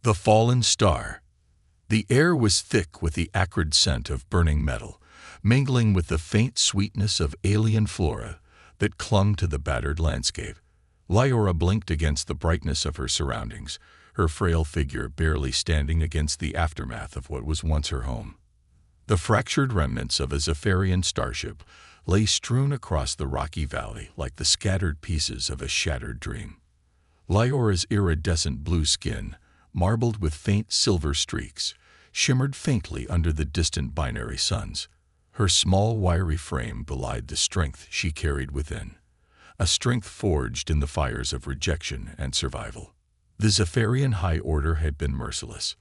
The fallen star. The air was thick with the acrid scent of burning metal, mingling with the faint sweetness of alien flora that clung to the battered landscape. Lyora blinked against the brightness of her surroundings, her frail figure barely standing against the aftermath of what was once her home. The fractured remnants of a Zephyrian starship lay strewn across the rocky valley like the scattered pieces of a shattered dream. Lyora's iridescent blue skin, marbled with faint silver streaks, shimmered faintly under the distant binary suns. Her small, wiry frame belied the strength she carried within, a strength forged in the fires of rejection and survival. The Zephyrian High Order had been merciless.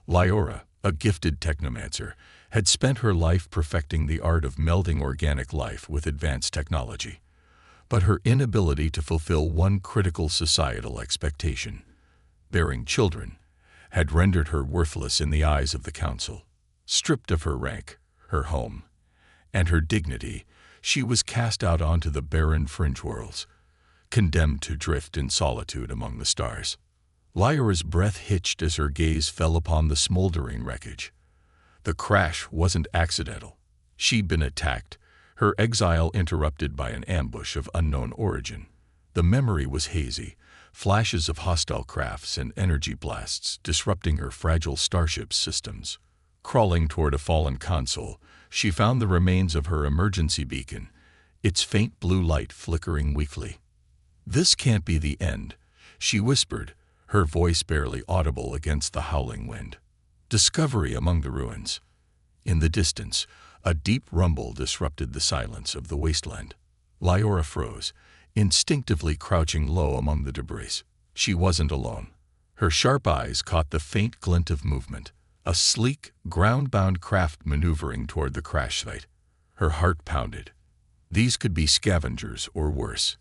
Lyora, a gifted technomancer, had spent her life perfecting the art of melding organic life with advanced technology. But her inability to fulfill one critical societal expectation, bearing children, had rendered her worthless in the eyes of the Council. Stripped of her rank, her home, and her dignity, she was cast out onto the barren fringe worlds, condemned to drift in solitude among the stars. Lyora's breath hitched as her gaze fell upon the smoldering wreckage. The crash wasn't accidental. She'd been attacked, her exile interrupted by an ambush of unknown origin. The memory was hazy, flashes of hostile crafts and energy blasts disrupting her fragile starship's systems. Crawling toward a fallen console, she found the remains of her emergency beacon, its faint blue light flickering weakly. "This can't be the end," she whispered, her voice barely audible against the howling wind. Discovery among the ruins. In the distance, a deep rumble disrupted the silence of the wasteland. Lyora froze, instinctively crouching low among the debris. She wasn't alone. Her sharp eyes caught the faint glint of movement, a sleek, ground-bound craft maneuvering toward the crash site. Her heart pounded. These could be scavengers or worse.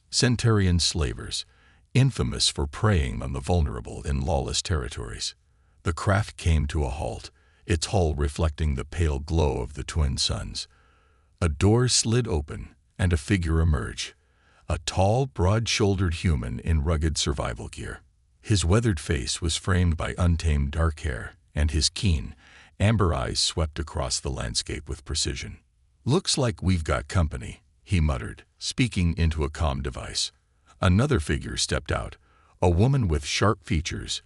Centaurian slavers, infamous for preying on the vulnerable in lawless territories. The craft came to a halt, its hull reflecting the pale glow of the twin suns. A door slid open, and a figure emerged, a tall, broad-shouldered human in rugged survival gear. His weathered face was framed by untamed dark hair, and his keen, amber eyes swept across the landscape with precision. "Looks like we've got company," he muttered, speaking into a comm device. Another figure stepped out, a woman with sharp features,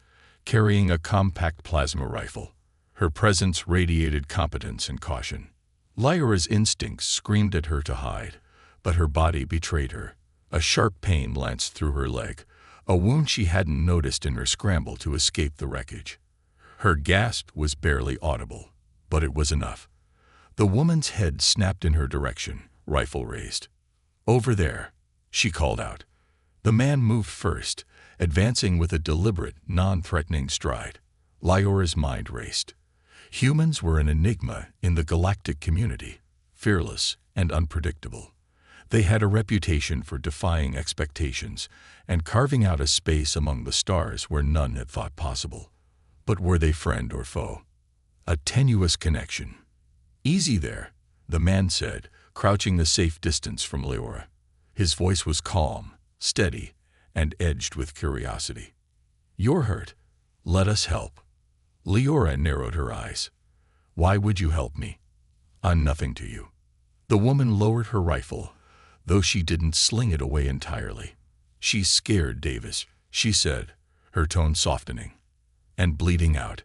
carrying a compact plasma rifle. Her presence radiated competence and caution. Lyora's instincts screamed at her to hide, but her body betrayed her. A sharp pain lanced through her leg, a wound she hadn't noticed in her scramble to escape the wreckage. Her gasp was barely audible, but it was enough. The woman's head snapped in her direction, rifle raised. "Over there," she called out. The man moved first, advancing with a deliberate, non-threatening stride. Lyora's mind raced. Humans were an enigma in the galactic community, fearless and unpredictable. They had a reputation for defying expectations and carving out a space among the stars where none had thought possible. But were they friend or foe? A tenuous connection. "Easy there," the man said, crouching a safe distance from Lyora. His voice was calm, steady, and edged with curiosity. "You're hurt. Let us help." Lyora narrowed her eyes. "Why would you help me? I'm nothing to you." The woman lowered her rifle, though she didn't sling it away entirely. "She's scared, Davis," she said, her tone softening. "And bleeding out.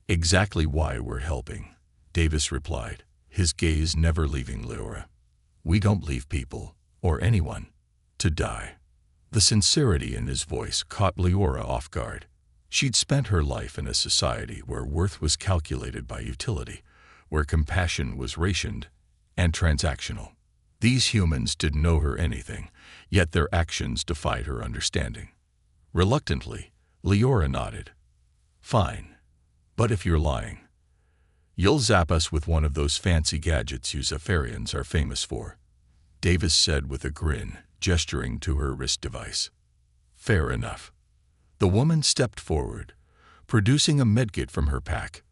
Exactly why we're helping," Davis replied, his gaze never leaving Lyora. "We don't leave people, or anyone, to die." The sincerity in his voice caught Lyora off guard. She'd spent her life in a society where worth was calculated by utility, where compassion was rationed and transactional. These humans didn't owe her anything, yet their actions defied her understanding. Reluctantly, Lyora nodded. "Fine. But if you're lying, you'll zap us with one of those fancy gadgets you Zephyrians are famous for," Davis said with a grin, gesturing to her wrist device. "Fair enough." The woman stepped forward, producing a medkit from her pack.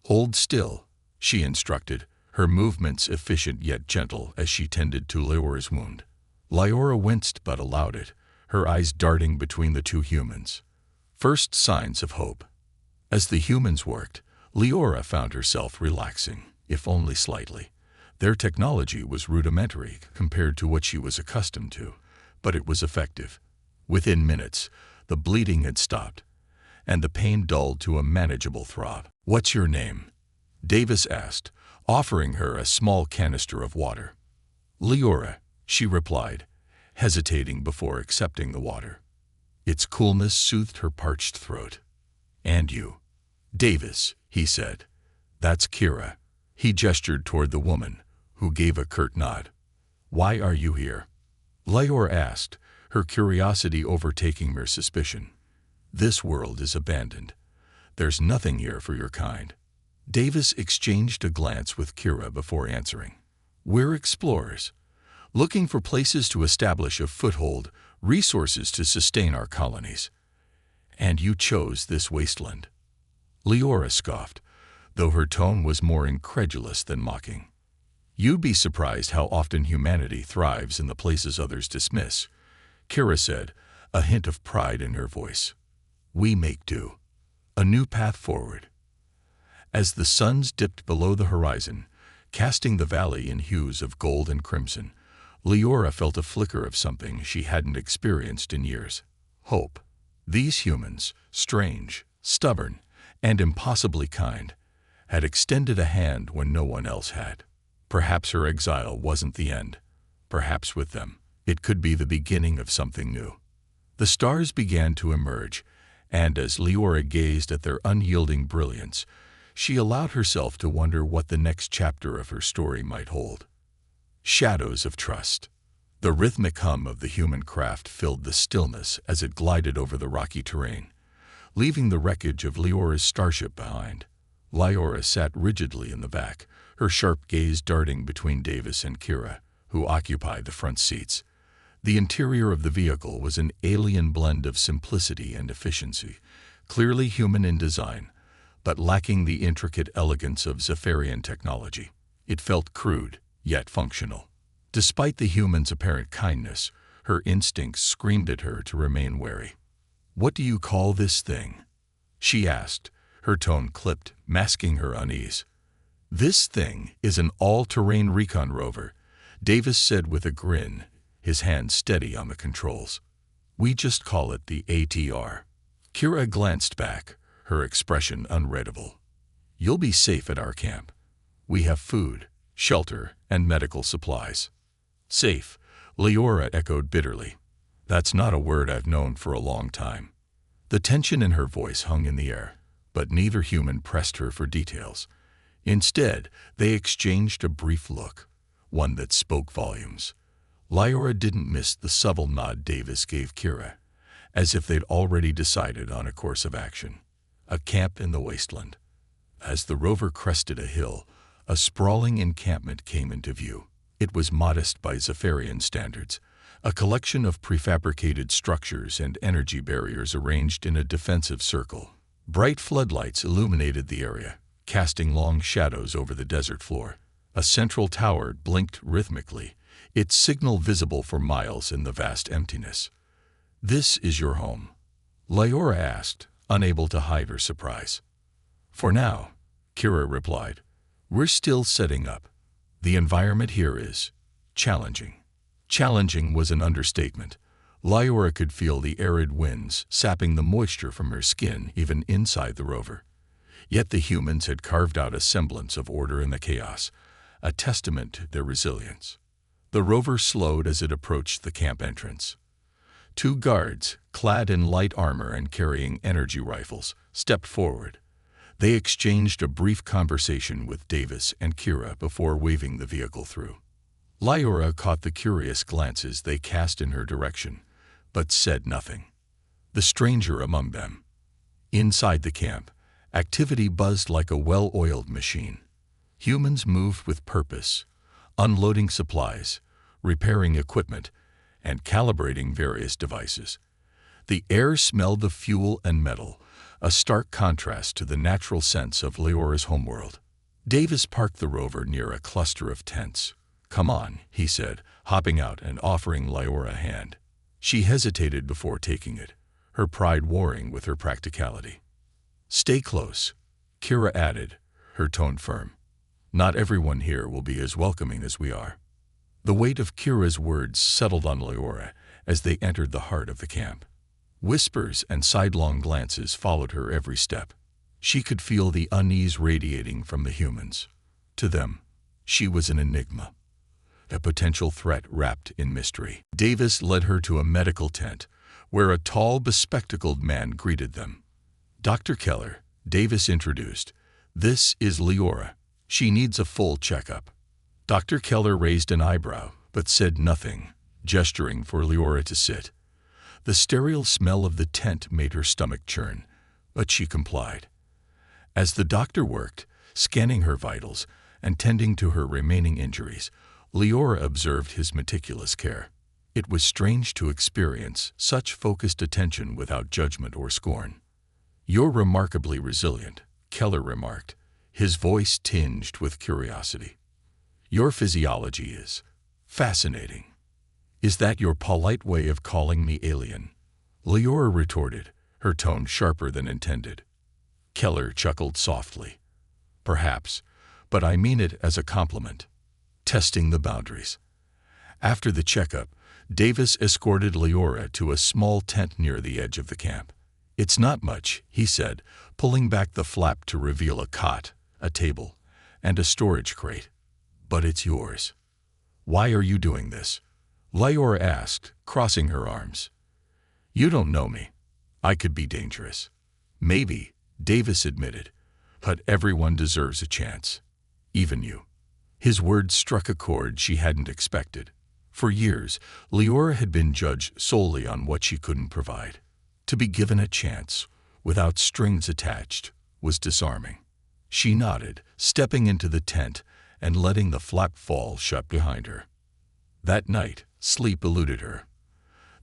"Hold still," she instructed, her movements efficient yet gentle as she tended to Lyora's wound. Lyora winced but allowed it, her eyes darting between the two humans. First signs of hope. As the humans worked, Leora found herself relaxing, if only slightly. Their technology was rudimentary compared to what she was accustomed to, but it was effective. Within minutes, the bleeding had stopped, and the pain dulled to a manageable throb. "What's your name?" Davis asked, offering her a small canister of water. "Leora," she replied, hesitating before accepting the water. Its coolness soothed her parched throat. "And you?" "Davis," he said. "That's Kira." He gestured toward the woman, who gave a curt nod. "Why are you here?" Leora asked, her curiosity overtaking her suspicion. "This world is abandoned. There's nothing here for your kind." Davis exchanged a glance with Kira before answering. "We're explorers, looking for places to establish a foothold, resources to sustain our colonies. And you chose this wasteland." Leora scoffed, though her tone was more incredulous than mocking. "You'd be surprised how often humanity thrives in the places others dismiss," Kira said, a hint of pride in her voice. "We make do. A new path forward." As the suns dipped below the horizon, casting the valley in hues of gold and crimson, Leora felt a flicker of something she hadn't experienced in years: hope. These humans, strange, stubborn, and impossibly kind, had extended a hand when no one else had. Perhaps her exile wasn't the end. Perhaps with them, it could be the beginning of something new. The stars began to emerge, and as Leora gazed at their unyielding brilliance, she allowed herself to wonder what the next chapter of her story might hold. Shadows of trust. The rhythmic hum of the human craft filled the stillness as it glided over the rocky terrain, leaving the wreckage of Leora's starship behind. Leora sat rigidly in the back, her sharp gaze darting between Davis and Kira, who occupied the front seats. The interior of the vehicle was an alien blend of simplicity and efficiency, clearly human in design, but lacking the intricate elegance of Zephyrian technology. It felt crude, yet functional. Despite the human's apparent kindness, her instincts screamed at her to remain wary. "What do you call this thing?" she asked, her tone clipped, masking her unease. "This thing is an all-terrain recon rover," Davis said with a grin, his hand steady on the controls. "We just call it the ATR." Kira glanced back, her expression unreadable. "You'll be safe at our camp. We have food, shelter, and medical supplies." "Safe," Leora echoed bitterly. "That's not a word I've known for a long time." The tension in her voice hung in the air, but neither human pressed her for details. Instead, they exchanged a brief look, one that spoke volumes. Leora didn't miss the subtle nod Davis gave Kira, as if they'd already decided on a course of action. A camp in the wasteland. As the rover crested a hill, a sprawling encampment came into view. It was modest by Zephyrian standards, a collection of prefabricated structures and energy barriers arranged in a defensive circle. Bright floodlights illuminated the area, casting long shadows over the desert floor. A central tower blinked rhythmically, its signal visible for miles in the vast emptiness. "This is your home?" Leora asked, unable to hide her surprise. "For now," Kira replied. "We're still setting up. The environment here is challenging." Challenging was an understatement. Leora could feel the arid winds sapping the moisture from her skin even inside the rover. Yet the humans had carved out a semblance of order in the chaos, a testament to their resilience. The rover slowed as it approached the camp entrance. Two guards, clad in light armor and carrying energy rifles, stepped forward. They exchanged a brief conversation with Davis and Kira before waving the vehicle through. Leora caught the curious glances they cast in her direction, but said nothing. The stranger among them. Inside the camp, activity buzzed like a well-oiled machine. Humans moved with purpose, unloading supplies, repairing equipment, and calibrating various devices. The air smelled of fuel and metal, a stark contrast to the natural sense of Leora's homeworld. Davis parked the rover near a cluster of tents. "Come on," he said, hopping out and offering Leora a hand. She hesitated before taking it, her pride warring with her practicality. Stay close, Kira added, her tone firm. Not everyone here will be as welcoming as we are. The weight of Kira's words settled on Leora as they entered the heart of the camp. Whispers and sidelong glances followed her every step. She could feel the unease radiating from the humans. To them, she was an enigma, a potential threat wrapped in mystery. Davis led her to a medical tent, where a tall, bespectacled man greeted them. Dr. Keller, Davis introduced. This is Leora. She needs a full checkup. Dr. Keller raised an eyebrow, but said nothing, gesturing for Leora to sit. The sterile smell of the tent made her stomach churn, but she complied. As the doctor worked, scanning her vitals and tending to her remaining injuries, Leora observed his meticulous care. It was strange to experience such focused attention without judgment or scorn. "You're remarkably resilient," Keller remarked, his voice tinged with curiosity. "Your physiology is fascinating." "Is that your polite way of calling me alien?" Leora retorted, her tone sharper than intended. Keller chuckled softly. "Perhaps, but I mean it as a compliment." Testing the boundaries. After the checkup, Davis escorted Leora to a small tent near the edge of the camp. "It's not much," he said, pulling back the flap to reveal a cot, a table, and a storage crate. "But it's yours." "Why are you doing this?" Leora asked, crossing her arms. "You don't know me. I could be dangerous." "Maybe," Davis admitted, "but everyone deserves a chance. Even you." His words struck a chord she hadn't expected. For years, Leora had been judged solely on what she couldn't provide. To be given a chance, without strings attached, was disarming. She nodded, stepping into the tent and letting the flap fall shut behind her. That night, sleep eluded her.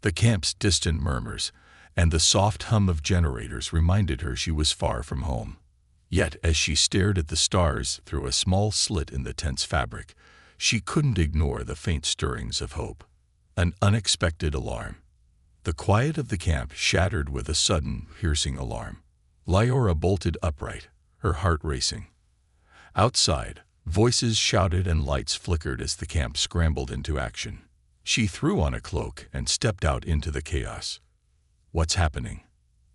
The camp's distant murmurs and the soft hum of generators reminded her she was far from home. Yet, as she stared at the stars through a small slit in the tent's fabric, she couldn't ignore the faint stirrings of hope. An unexpected alarm. The quiet of the camp shattered with a sudden, piercing alarm. Leora bolted upright, her heart racing. Outside, voices shouted and lights flickered as the camp scrambled into action. She threw on a cloak and stepped out into the chaos. "What's happening?"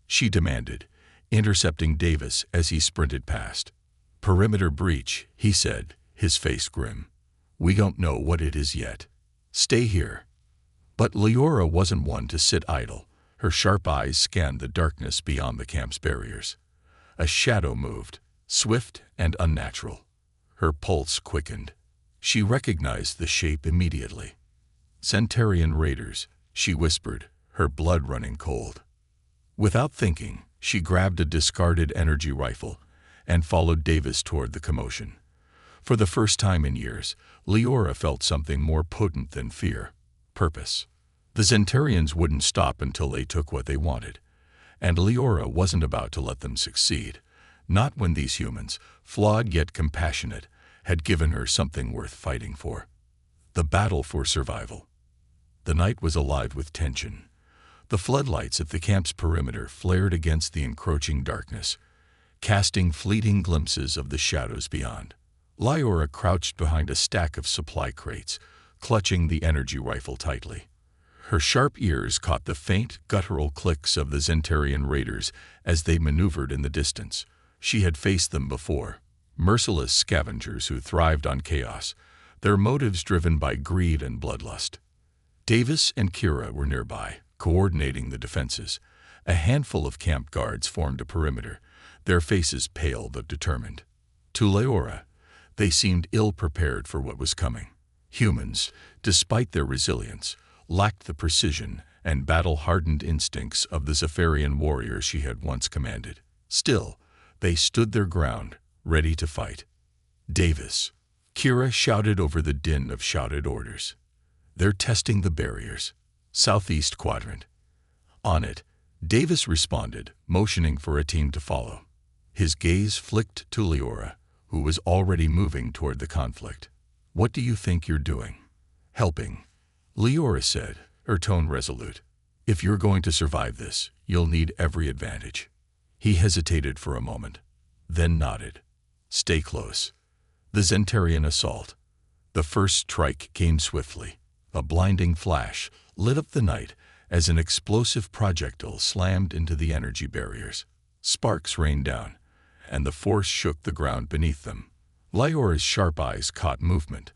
she demanded, intercepting Davis as he sprinted past. "Perimeter breach," he said, his face grim. "We don't know what it is yet. Stay here." But Leora wasn't one to sit idle. Her sharp eyes scanned the darkness beyond the camp's barriers. A shadow moved, swift and unnatural. Her pulse quickened. She recognized the shape immediately. "Centaurian raiders," she whispered, her blood running cold. Without thinking, she grabbed a discarded energy rifle and followed Davis toward the commotion. For the first time in years, Leora felt something more potent than fear: purpose. The Centaurians wouldn't stop until they took what they wanted, and Leora wasn't about to let them succeed, not when these humans, flawed yet compassionate, had given her something worth fighting for. The battle for survival. The night was alive with tension. The floodlights at the camp's perimeter flared against the encroaching darkness, casting fleeting glimpses of the shadows beyond. Leora crouched behind a stack of supply crates, clutching the energy rifle tightly. Her sharp ears caught the faint, guttural clicks of the Centaurian raiders as they maneuvered in the distance. She had faced them before, merciless scavengers who thrived on chaos, their motives driven by greed and bloodlust. Davis and Kira were nearby, coordinating the defenses. A handful of camp guards formed a perimeter, their faces pale but determined. To Leora, they seemed ill-prepared for what was coming. Humans, despite their resilience, lacked the precision and battle-hardened instincts of the Zephyrian warriors she had once commanded. Still, they stood their ground, ready to fight. "Davis," Kira shouted over the din of shouted orders. "They're testing the barriers. Southeast quadrant." "On it," Davis responded, motioning for a team to follow. His gaze flicked to Leora, who was already moving toward the conflict. "What do you think you're doing?" "Helping," Leora said, her tone resolute. "If you're going to survive this, you'll need every advantage." He hesitated for a moment, then nodded. "Stay close." The Zentarian assault. The first strike came swiftly. A blinding flash lit up the night as an explosive projectile slammed into the energy barriers. Sparks rained down, and the force shook the ground beneath them. Lyora's sharp eyes caught movement.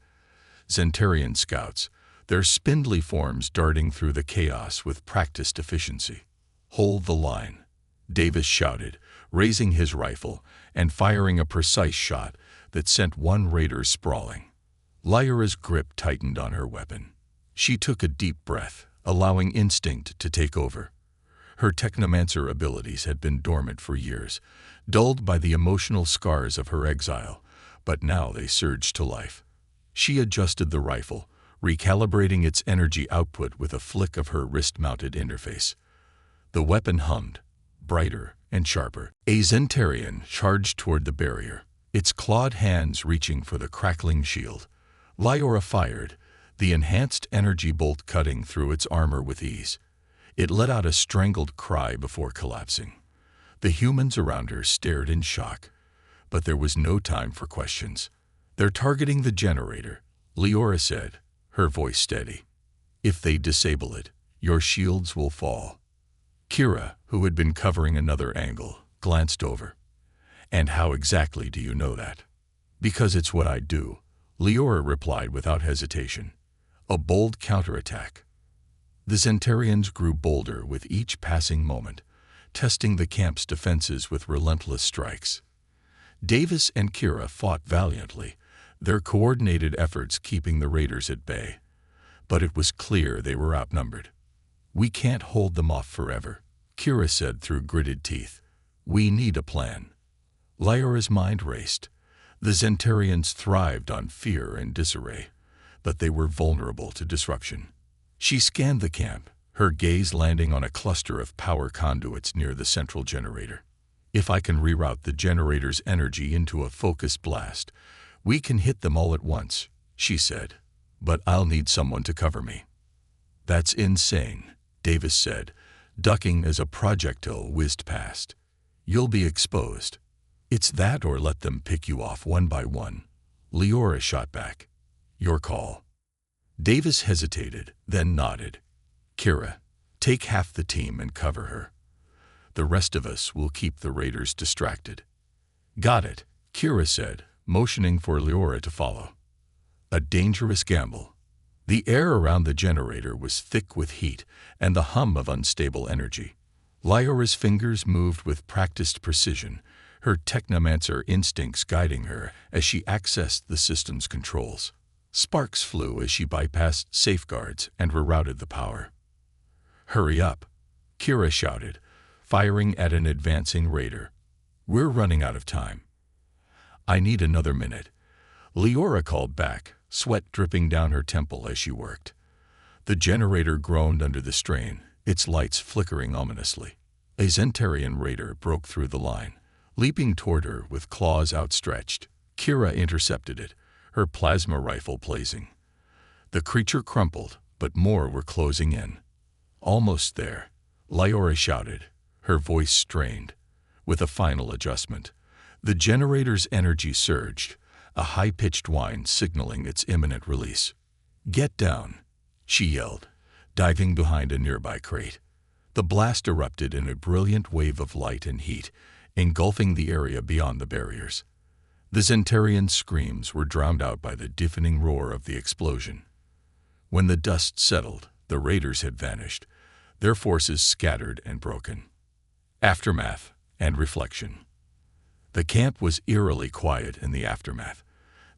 Zentarian scouts, their spindly forms darting through the chaos with practiced efficiency. "Hold the line," Davis shouted, raising his rifle and firing a precise shot that sent one raider sprawling. Lyora's grip tightened on her weapon. She took a deep breath, allowing instinct to take over. Her technomancer abilities had been dormant for years, dulled by the emotional scars of her exile, but now they surged to life. She adjusted the rifle, recalibrating its energy output with a flick of her wrist-mounted interface. The weapon hummed, brighter and sharper. A Zentarian charged toward the barrier, its clawed hands reaching for the crackling shield. Lyora fired, the enhanced energy bolt cutting through its armor with ease. It let out a strangled cry before collapsing. The humans around her stared in shock, but there was no time for questions. "They're targeting the generator," Lyora said, her voice steady. "If they disable it, your shields will fall." Kira, who had been covering another angle, glanced over. "And how exactly do you know that?" "Because it's what I do," Lyora replied without hesitation. "A bold counterattack." The Zentarians grew bolder with each passing moment, testing the camp's defenses with relentless strikes. Davis and Kira fought valiantly, their coordinated efforts keeping the raiders at bay. But it was clear they were outnumbered. "We can't hold them off forever," Kira said through gritted teeth. "We need a plan." Lyora's mind raced. The Zentarians thrived on fear and disarray, but they were vulnerable to disruption. She scanned the camp, her gaze landing on a cluster of power conduits near the central generator. "If I can reroute the generator's energy into a focused blast, we can hit them all at once," she said. "But I'll need someone to cover me." "That's insane," Davis said, ducking as a projectile whizzed past. "You'll be exposed." "It's that or let them pick you off one by one," Lyora shot back. "Your call." Davis hesitated, then nodded. "Kira, take half the team and cover her. The rest of us will keep the raiders distracted." "Got it," Kira said, motioning for Lyora to follow. A dangerous gamble. The air around the generator was thick with heat and the hum of unstable energy. Lyora's fingers moved with practiced precision, her technomancer instincts guiding her as she accessed the system's controls. Sparks flew as she bypassed safeguards and rerouted the power. "Hurry up," Kira shouted, firing at an advancing raider. "We're running out of time." "I need another minute," Lyora called back, sweat dripping down her temple as she worked. The generator groaned under the strain, its lights flickering ominously. A Zentarian raider broke through the line, leaping toward her with claws outstretched. Kira intercepted it, her plasma rifle blazing. The creature crumpled, but more were closing in. "Almost there," Lyora shouted, her voice strained. With a final adjustment, the generator's energy surged, a high-pitched whine signaling its imminent release. "Get down," she yelled, diving behind a nearby crate. The blast erupted in a brilliant wave of light and heat, engulfing the area beyond the barriers. The Zentarian screams were drowned out by the deafening roar of the explosion. When the dust settled, the raiders had vanished, their forces scattered and broken. Aftermath and reflection. The camp was eerily quiet in the aftermath,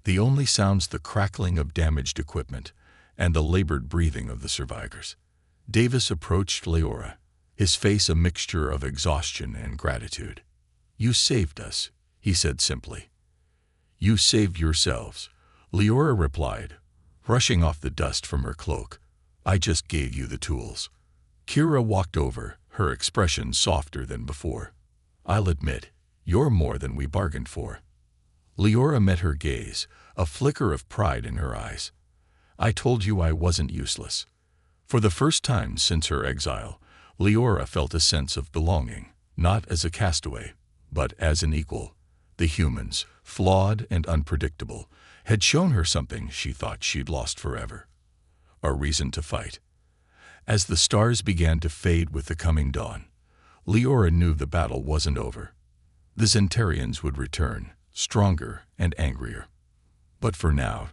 the only sounds the crackling of damaged equipment and the labored breathing of the survivors. Davis approached Lyora, his face a mixture of exhaustion and gratitude. "You saved us," he said simply. "You saved yourselves," Lyora replied, brushing off the dust from her cloak. "I just gave you the tools." Kira walked over, her expression softer than before. "I'll admit, you're more than we bargained for." Lyora met her gaze, a flicker of pride in her eyes. "I told you I wasn't useless." For the first time since her exile, Lyora felt a sense of belonging, not as a castaway, but as an equal. The humans, flawed and unpredictable, had shown her something she thought she'd lost forever: a reason to fight. As the stars began to fade with the coming dawn, Leora knew the battle wasn't over. The Zentarians would return, stronger and angrier. But for now,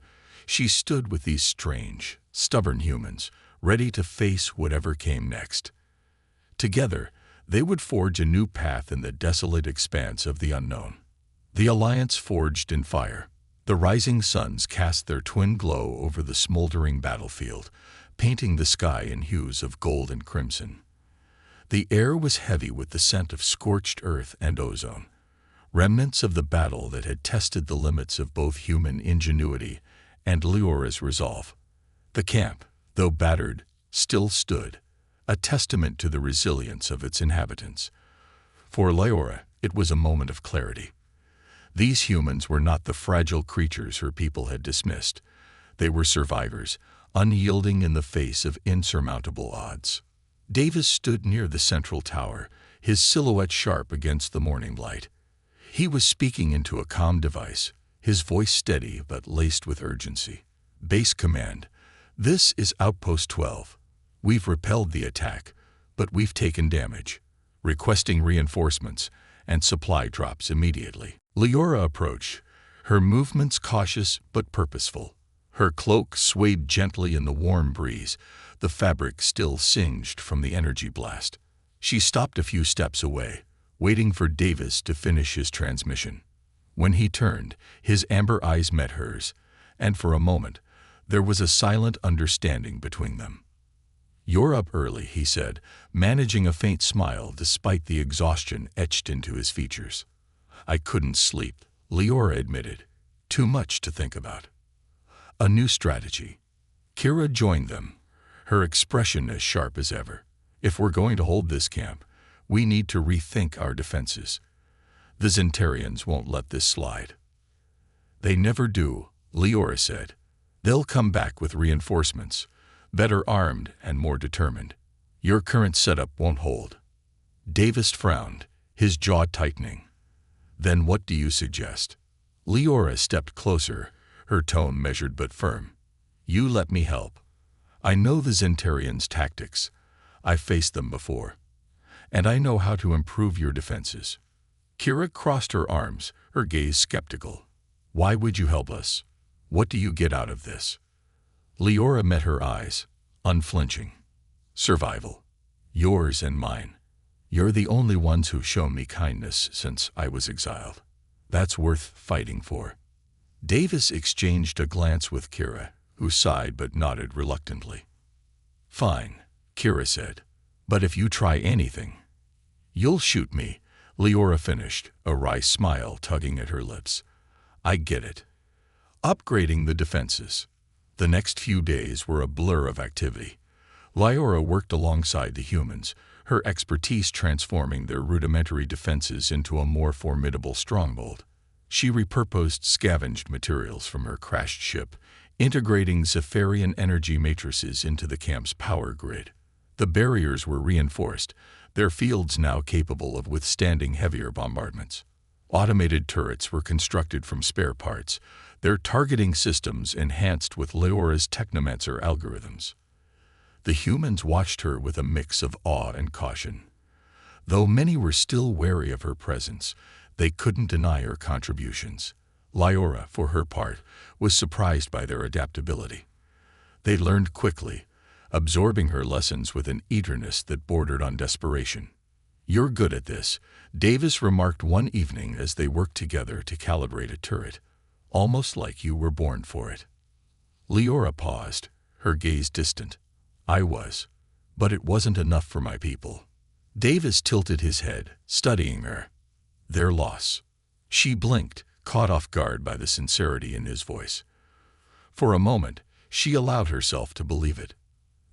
she stood with these strange, stubborn humans, ready to face whatever came next. Together, they would forge a new path in the desolate expanse of the unknown. The alliance forged in fire. The rising suns cast their twin glow over the smoldering battlefield, painting the sky in hues of gold and crimson. The air was heavy with the scent of scorched earth and ozone, remnants of the battle that had tested the limits of both human ingenuity and Leora's resolve. The camp, though battered, still stood, a testament to the resilience of its inhabitants. For Leora, it was a moment of clarity. These humans were not the fragile creatures her people had dismissed. They were survivors, unyielding in the face of insurmountable odds. Davis stood near the central tower, his silhouette sharp against the morning light. He was speaking into a comm device, his voice steady but laced with urgency. Base command: this is Outpost 12. We've repelled the attack, but we've taken damage. Requesting reinforcements and supply drops immediately. Leora approached, her movements cautious but purposeful. Her cloak swayed gently in the warm breeze, the fabric still singed from the energy blast. She stopped a few steps away, waiting for Davis to finish his transmission. When he turned, his amber eyes met hers, and for a moment, there was a silent understanding between them. "You're up early," he said, managing a faint smile despite the exhaustion etched into his features. "I couldn't sleep," Leora admitted. "Too much to think about." A new strategy. Kira joined them, her expression as sharp as ever. "If we're going to hold this camp, we need to rethink our defenses. The Zentarians won't let this slide." "They never do," Leora said. "They'll come back with reinforcements, better armed and more determined. Your current setup won't hold." Davis frowned, his jaw tightening. "Then what do you suggest?" Leora stepped closer, her tone measured but firm. "You let me help. I know the Zentarians' tactics. I've faced them before. And I know how to improve your defenses." Kira crossed her arms, her gaze skeptical. "Why would you help us? What do you get out of this?" Leora met her eyes, unflinching. "Survival. Yours and mine. You're the only ones who've shown me kindness since I was exiled. That's worth fighting for." Davis exchanged a glance with Kira, who sighed but nodded reluctantly. "Fine," Kira said. "But if you try anything—" "You'll shoot me," Leora finished, a wry smile tugging at her lips. "I get it." Upgrading the defenses. The next few days were a blur of activity. Leora worked alongside the humans, her expertise transforming their rudimentary defenses into a more formidable stronghold. She repurposed scavenged materials from her crashed ship, integrating Zephyrian energy matrices into the camp's power grid. The barriers were reinforced, their fields now capable of withstanding heavier bombardments. Automated turrets were constructed from spare parts, their targeting systems enhanced with Leora's technomancer algorithms. The humans watched her with a mix of awe and caution. Though many were still wary of her presence, they couldn't deny her contributions. Leora, for her part, was surprised by their adaptability. They learned quickly, absorbing her lessons with an eagerness that bordered on desperation. "You're good at this," Davis remarked one evening as they worked together to calibrate a turret. "Almost like you were born for it." Leora paused, her gaze distant. "I was. But it wasn't enough for my people." Davis tilted his head, studying her. "Their loss." She blinked, caught off guard by the sincerity in his voice. For a moment, she allowed herself to believe it.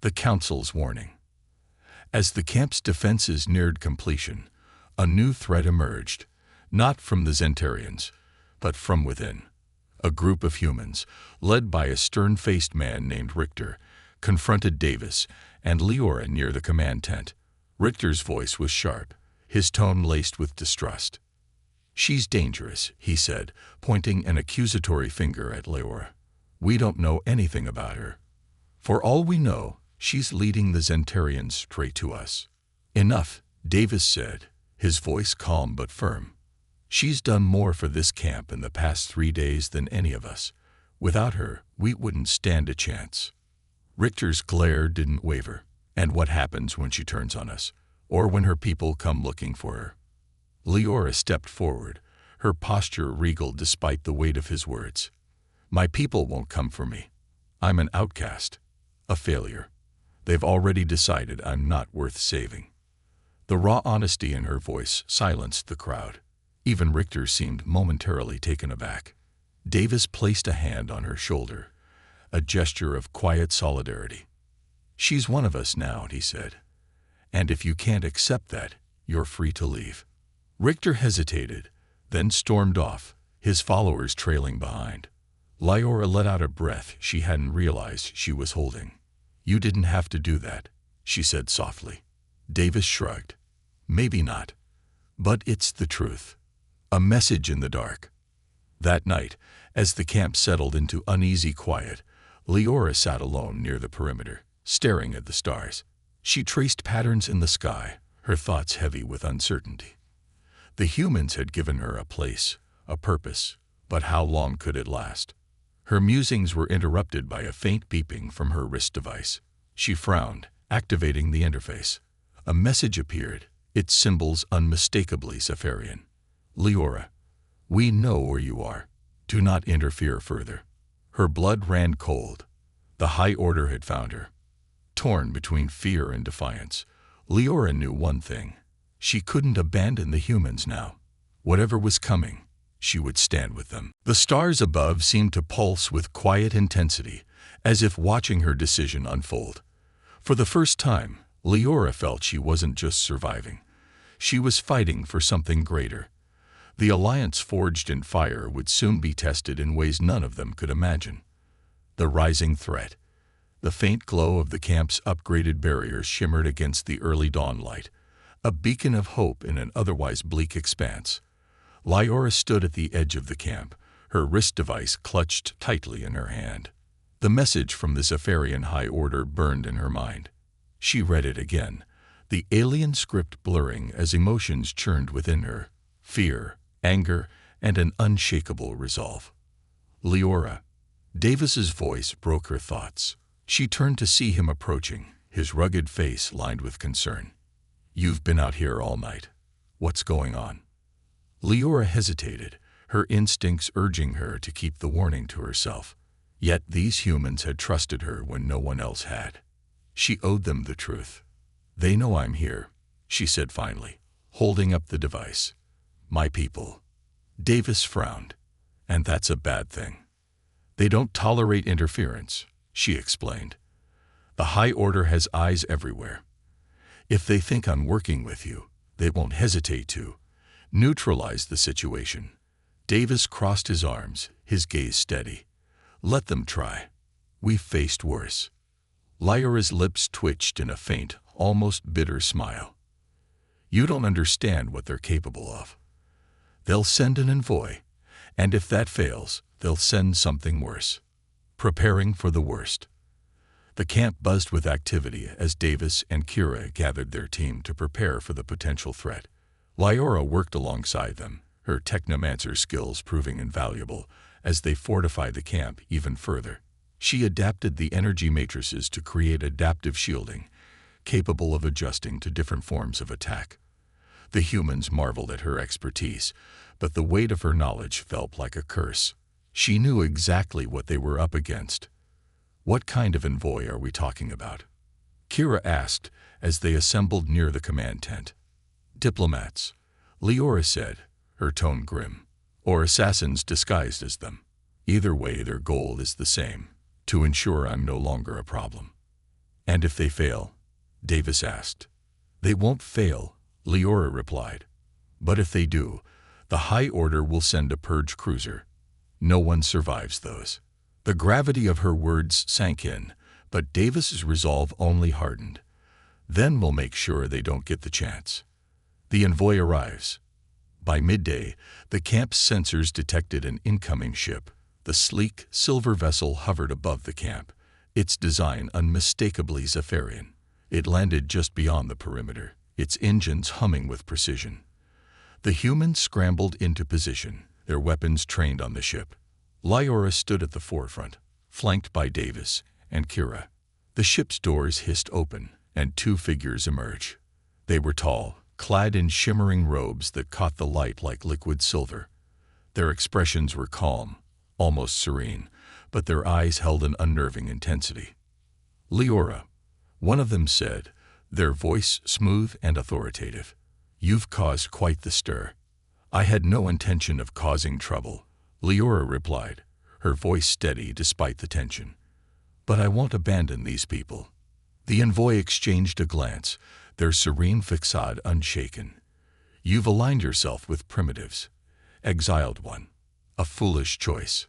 The Council's warning. As the camp's defenses neared completion, a new threat emerged, not from the Zentarians, but from within. A group of humans, led by a stern-faced man named Richter, confronted Davis and Leora near the command tent. Richter's voice was sharp, his tone laced with distrust. "She's dangerous," he said, pointing an accusatory finger at Leora. "We don't know anything about her. For all we know, she's leading the Zentarians straight to us." "Enough," Davis said, his voice calm but firm. "She's done more for this camp in the past 3 days than any of us. Without her, we wouldn't stand a chance." Richter's glare didn't waver. "And what happens when she turns on us? Or when her people come looking for her?" Leora stepped forward, her posture regal despite the weight of his words. "My people won't come for me. I'm an outcast, a failure. They've already decided I'm not worth saving." The raw honesty in her voice silenced the crowd. Even Richter seemed momentarily taken aback. Davis placed a hand on her shoulder, a gesture of quiet solidarity. "She's one of us now," he said. "And if you can't accept that, you're free to leave." Richter hesitated, then stormed off, his followers trailing behind. Leora let out a breath she hadn't realized she was holding. "You didn't have to do that," she said softly. Davis shrugged. "Maybe not. But it's the truth." A message in the dark. That night, as the camp settled into uneasy quiet, Leora sat alone near the perimeter, staring at the stars. She traced patterns in the sky, her thoughts heavy with uncertainty. The humans had given her a place, a purpose, but how long could it last? Her musings were interrupted by a faint beeping from her wrist device. She frowned, activating the interface. A message appeared, its symbols unmistakably Zephyrian. "Leora, we know where you are. Do not interfere further." Her blood ran cold. The High Order had found her. Torn between fear and defiance, Leora knew one thing. She couldn't abandon the humans now. Whatever was coming, she would stand with them. The stars above seemed to pulse with quiet intensity, as if watching her decision unfold. For the first time, Leora felt she wasn't just surviving. She was fighting for something greater. The alliance forged in fire would soon be tested in ways none of them could imagine. The rising threat. The faint glow of the camp's upgraded barriers shimmered against the early dawn light, a beacon of hope in an otherwise bleak expanse. Leora stood at the edge of the camp, her wrist device clutched tightly in her hand. The message from the Zephyrian High Order burned in her mind. She read it again, the alien script blurring as emotions churned within her. Fear, anger, and an unshakable resolve. "Leora." Davis's voice broke her thoughts. She turned to see him approaching, his rugged face lined with concern. "You've been out here all night. What's going on?" Leora hesitated, her instincts urging her to keep the warning to herself. Yet these humans had trusted her when no one else had. She owed them the truth. "They know I'm here," she said finally, holding up the device. "My people." Davis frowned. "And that's a bad thing." "They don't tolerate interference," she explained. "The High Order has eyes everywhere. If they think I'm working with you, they won't hesitate to neutralize the situation." Davis crossed his arms, his gaze steady. "Let them try. We've faced worse." Leora's lips twitched in a faint, almost bitter smile. "You don't understand what they're capable of. They'll send an envoy, and if that fails, they'll send something worse." Preparing for the worst. The camp buzzed with activity as Davis and Kira gathered their team to prepare for the potential threat. Leora worked alongside them, her technomancer skills proving invaluable as they fortified the camp even further. She adapted the energy matrices to create adaptive shielding, capable of adjusting to different forms of attack. The humans marveled at her expertise, but the weight of her knowledge felt like a curse. She knew exactly what they were up against. "What kind of envoy are we talking about?" Kira asked as they assembled near the command tent. "Diplomats," Leora said, her tone grim, "or assassins disguised as them. Either way, their goal is the same, to ensure I'm no longer a problem." "And if they fail?" Davis asked. "They won't fail," Leora replied. "But if they do, the High Order will send a purge cruiser. No one survives those." The gravity of her words sank in, but Davis's resolve only hardened. "Then we'll make sure they don't get the chance." The envoy arrives. By midday, the camp's sensors detected an incoming ship. The sleek, silver vessel hovered above the camp, its design unmistakably Zephyrian. It landed just beyond the perimeter, its engines humming with precision. The humans scrambled into position, their weapons trained on the ship. Lyora stood at the forefront, flanked by Davis and Kira. The ship's doors hissed open, and two figures emerged. They were tall, clad in shimmering robes that caught the light like liquid silver. Their expressions were calm, almost serene, but their eyes held an unnerving intensity. "Lyora," one of them said, their voice smooth and authoritative. "You've caused quite the stir." "I had no intention of causing trouble," Lyora replied, her voice steady despite the tension. "But I won't abandon these people." The envoy exchanged a glance, their serene facade unshaken. "You've aligned yourself with primitives. Exiled one. A foolish choice."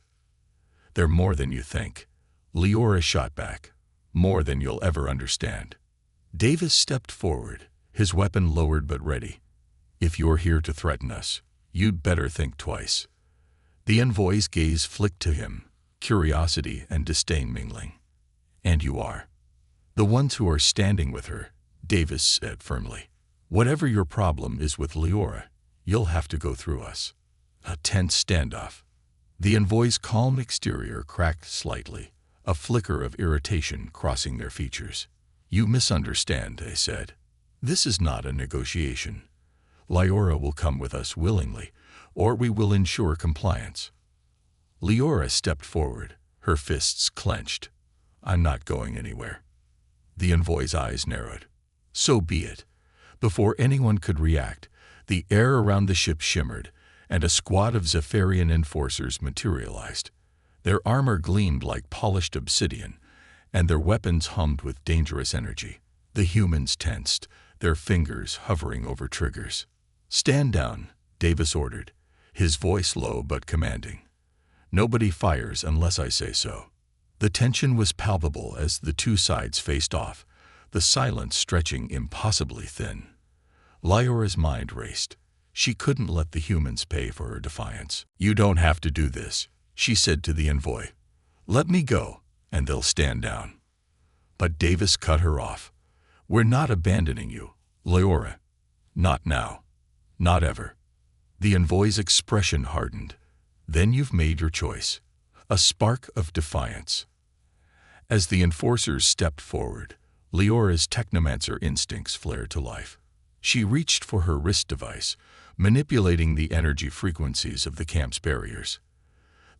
"They're more than you think," Lyora shot back. "More than you'll ever understand." Davis stepped forward, his weapon lowered but ready. "If you're here to threaten us, you'd better think twice." The envoy's gaze flicked to him, curiosity and disdain mingling. "And you are." "The ones who are standing with her," Davis said firmly. "Whatever your problem is with Lyora, you'll have to go through us." A tense standoff. The envoy's calm exterior cracked slightly, a flicker of irritation crossing their features. "You misunderstand," they said. "This is not a negotiation. Lyora will come with us willingly, or we will ensure compliance." Lyora stepped forward, her fists clenched. "I'm not going anywhere." The envoy's eyes narrowed. "So be it." Before anyone could react, the air around the ship shimmered, and a squad of Zephyrian enforcers materialized. Their armor gleamed like polished obsidian, and their weapons hummed with dangerous energy. The humans tensed, their fingers hovering over triggers. "Stand down," Davis ordered, his voice low but commanding. "Nobody fires unless I say so." The tension was palpable as the two sides faced off, the silence stretching impossibly thin. Lyora's mind raced. She couldn't let the humans pay for her defiance. "You don't have to do this," she said to the envoy. "Let me go, and they'll stand down." But Davis cut her off. "We're not abandoning you, Lyora. Not now. Not ever." The envoy's expression hardened. "Then you've made your choice." A spark of defiance. As the enforcers stepped forward, Lyora's technomancer instincts flared to life. She reached for her wrist device, manipulating the energy frequencies of the camp's barriers.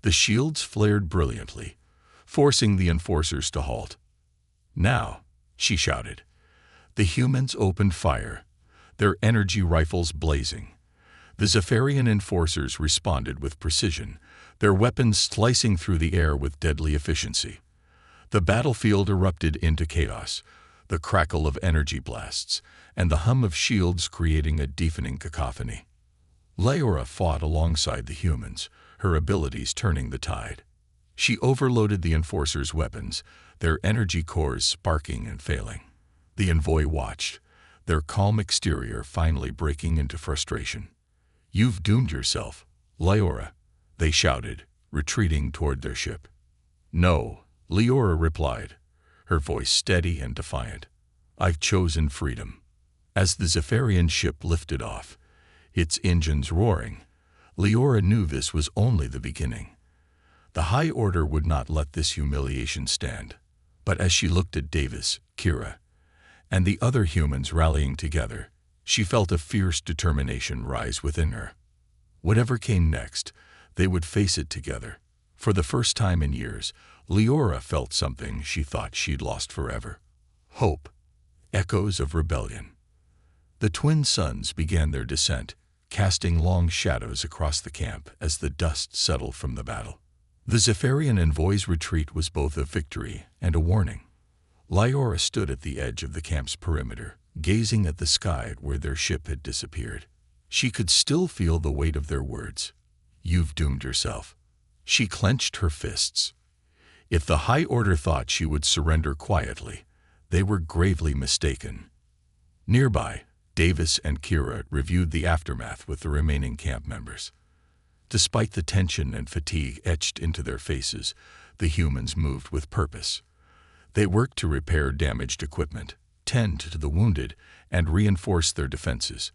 The shields flared brilliantly, forcing the enforcers to halt. "Now," she shouted. The humans opened fire, their energy rifles blazing. The Zephyrian enforcers responded with precision, their weapons slicing through the air with deadly efficiency. The battlefield erupted into chaos, the crackle of energy blasts, and the hum of shields creating a deafening cacophony. Lyora fought alongside the humans, her abilities turning the tide. She overloaded the enforcers' weapons, their energy cores sparking and failing. The envoy watched, their calm exterior finally breaking into frustration. "You've doomed yourself, Lyora," they shouted, retreating toward their ship. "No," Lyora replied, her voice steady and defiant. "I've chosen freedom." As the Zephyrian ship lifted off, its engines roaring, Lyora knew this was only the beginning. The High Order would not let this humiliation stand. But as she looked at Davis, Kira, and the other humans rallying together, she felt a fierce determination rise within her. Whatever came next, they would face it together. For the first time in years, Lyora felt something she thought she'd lost forever. Hope. Echoes of rebellion. The twin suns began their descent, casting long shadows across the camp as the dust settled from the battle. The Zephyrian envoy's retreat was both a victory and a warning. Lyora stood at the edge of the camp's perimeter, gazing at the sky where their ship had disappeared. She could still feel the weight of their words. "You've doomed yourself." She clenched her fists. If the High Order thought she would surrender quietly, they were gravely mistaken. Nearby, Davis and Kira reviewed the aftermath with the remaining camp members. Despite the tension and fatigue etched into their faces, the humans moved with purpose. They worked to repair damaged equipment, tend to the wounded, and reinforce their defenses.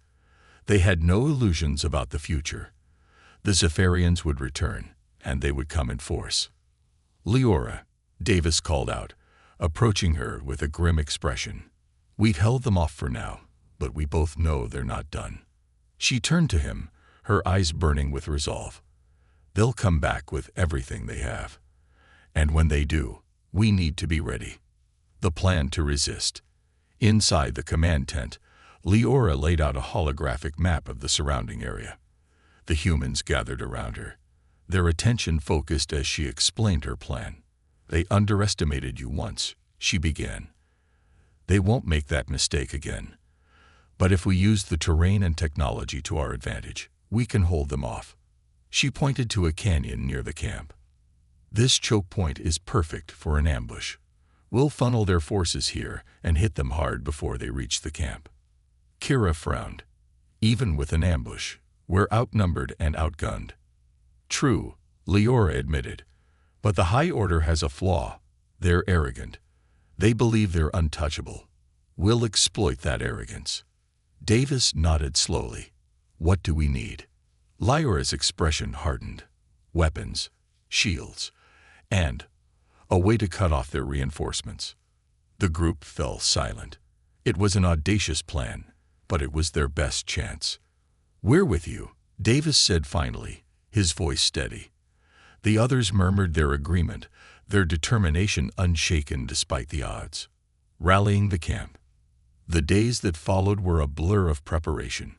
They had no illusions about the future. The Zephyrians would return, and they would come in force. "Leora," Davis called out, approaching her with a grim expression. "We've held them off for now, but we both know they're not done." She turned to him, her eyes burning with resolve. "They'll come back with everything they have. And when they do, we need to be ready." The plan to resist. Inside the command tent, Leora laid out a holographic map of the surrounding area. The humans gathered around her, their attention focused as she explained her plan. "They underestimated you once," she began. "They won't make that mistake again. But if we use the terrain and technology to our advantage, we can hold them off." She pointed to a canyon near the camp. "This choke point is perfect for an ambush. We'll funnel their forces here and hit them hard before they reach the camp." Kira frowned. "Even with an ambush, we're outnumbered and outgunned." "True," Leora admitted. "But the High Order has a flaw. They're arrogant. They believe they're untouchable. We'll exploit that arrogance." Davis nodded slowly. "What do we need?" Leora's expression hardened. "Weapons, shields, and a way to cut off their reinforcements." The group fell silent. It was an audacious plan, but it was their best chance. "We're with you," Davis said finally, his voice steady. The others murmured their agreement, their determination unshaken despite the odds. Rallying the camp. The days that followed were a blur of preparation.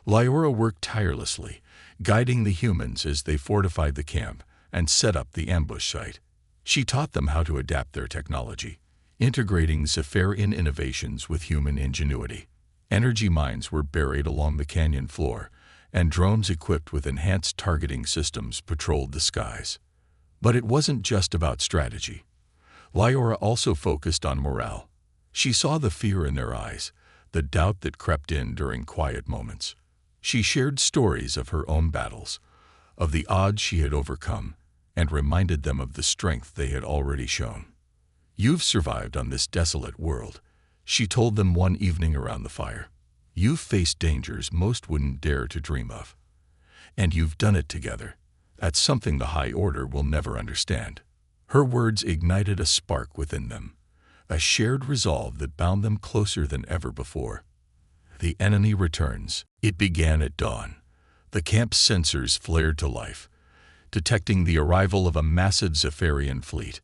Leora worked tirelessly, guiding the humans as they fortified the camp and set up the ambush site. She taught them how to adapt their technology, integrating Zephyrian innovations with human ingenuity. Energy mines were buried along the canyon floor, and drones equipped with enhanced targeting systems patrolled the skies. But it wasn't just about strategy. Leora also focused on morale. She saw the fear in their eyes, the doubt that crept in during quiet moments. She shared stories of her own battles, of the odds she had overcome, and reminded them of the strength they had already shown. "You've survived on this desolate world," she told them one evening around the fire. "You've faced dangers most wouldn't dare to dream of. And you've done it together. That's something the High Order will never understand." Her words ignited a spark within them, a shared resolve that bound them closer than ever before. The enemy returns. It began at dawn. The camp's sensors flared to life, detecting the arrival of a massive Zephyrian fleet.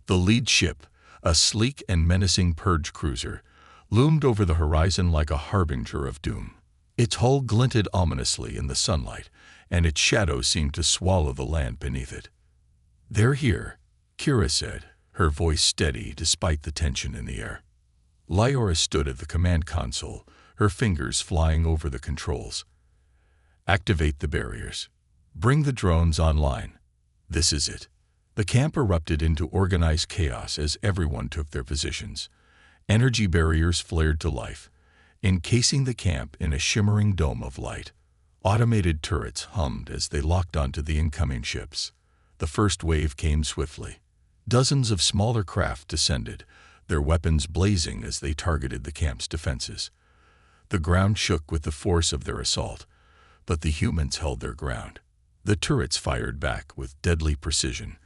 The lead ship, a sleek and menacing purge cruiser, loomed over the horizon like a harbinger of doom. Its hull glinted ominously in the sunlight, and its shadow seemed to swallow the land beneath it. "They're here," Kira said, her voice steady despite the tension in the air. Leora stood at the command console, her fingers flying over the controls. "Activate the barriers. Bring the drones online. This is it." The camp erupted into organized chaos as everyone took their positions. Energy barriers flared to life, encasing the camp in a shimmering dome of light. Automated turrets hummed as they locked onto the incoming ships. The first wave came swiftly. Dozens of smaller craft descended, their weapons blazing as they targeted the camp's defenses. The ground shook with the force of their assault, but the humans held their ground. The turrets fired back with deadly precision,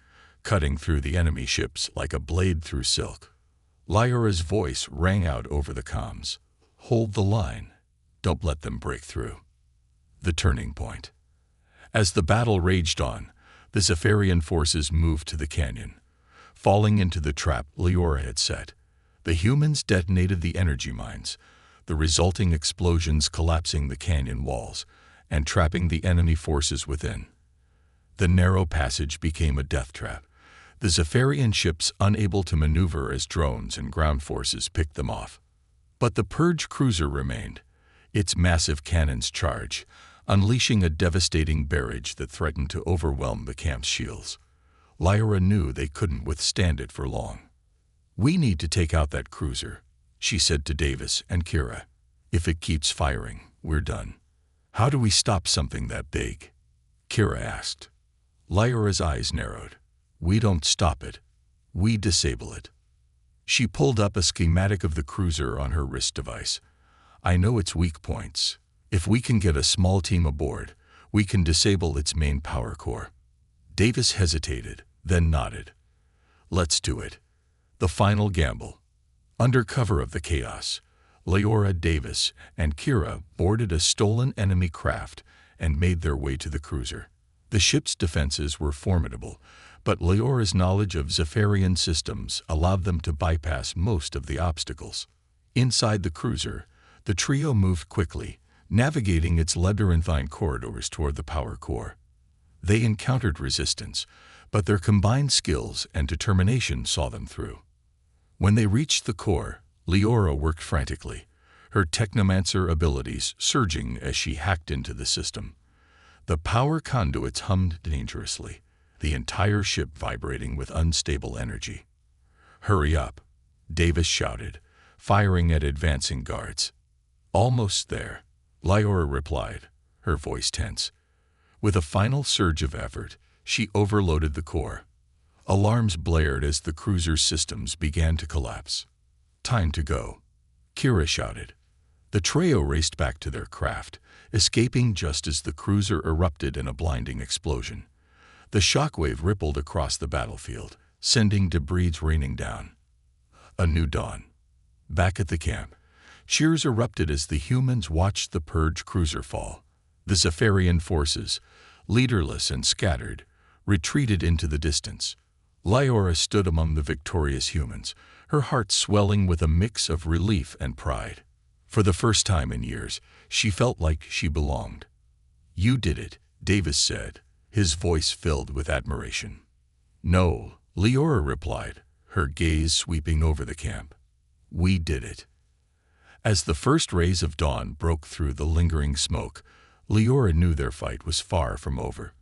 cutting through the enemy ships like a blade through silk. Leora's voice rang out over the comms. "Hold the line. Don't let them break through." The turning point. As the battle raged on, the Zephyrian forces moved to the canyon, falling into the trap Leora had set. The humans detonated the energy mines, the resulting explosions collapsing the canyon walls and trapping the enemy forces within. The narrow passage became a death trap, the Zephyrian ships unable to maneuver as drones and ground forces picked them off. But the Purge cruiser remained, its massive cannons charged, unleashing a devastating barrage that threatened to overwhelm the camp's shields. Leora knew they couldn't withstand it for long. "We need to take out that cruiser," she said to Davis and Kira. If it keeps firing, we're done. How do we stop something that big? Kira asked. Lyora's eyes narrowed. We don't stop it. We disable it. She pulled up a schematic of the cruiser on her wrist device. I know its weak points. If we can get a small team aboard, we can disable its main power core. Davis hesitated, then nodded. Let's do it. The final gamble. Under cover of the chaos, Lyora, Davis, and Kira boarded a stolen enemy craft and made their way to the cruiser. The ship's defenses were formidable, but Lyora's knowledge of Zephyrian systems allowed them to bypass most of the obstacles. Inside the cruiser, the trio moved quickly, navigating its labyrinthine corridors toward the power core. They encountered resistance, but their combined skills and determination saw them through. When they reached the core, Lyora worked frantically, her technomancer abilities surging as she hacked into the system. The power conduits hummed dangerously, the entire ship vibrating with unstable energy. Hurry up, Davis shouted, firing at advancing guards. Almost there, Lyora replied, her voice tense. With a final surge of effort, she overloaded the core. Alarms blared as the cruiser's systems began to collapse. Time to go, Kira shouted. The trio raced back to their craft, escaping just as the cruiser erupted in a blinding explosion. The shockwave rippled across the battlefield, sending debris raining down. A new dawn. Back at the camp, cheers erupted as the humans watched the purge cruiser fall. The Zephyrian forces, leaderless and scattered, retreated into the distance. Lyora stood among the victorious humans, her heart swelling with a mix of relief and pride. For the first time in years, she felt like she belonged. You did it, Davis said, his voice filled with admiration. No, Lyora replied, her gaze sweeping over the camp. We did it. As the first rays of dawn broke through the lingering smoke, Lyora knew their fight was far from over.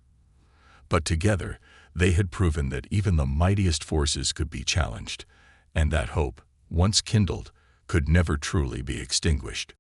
But together, they had proven that even the mightiest forces could be challenged, and that hope, once kindled, could never truly be extinguished.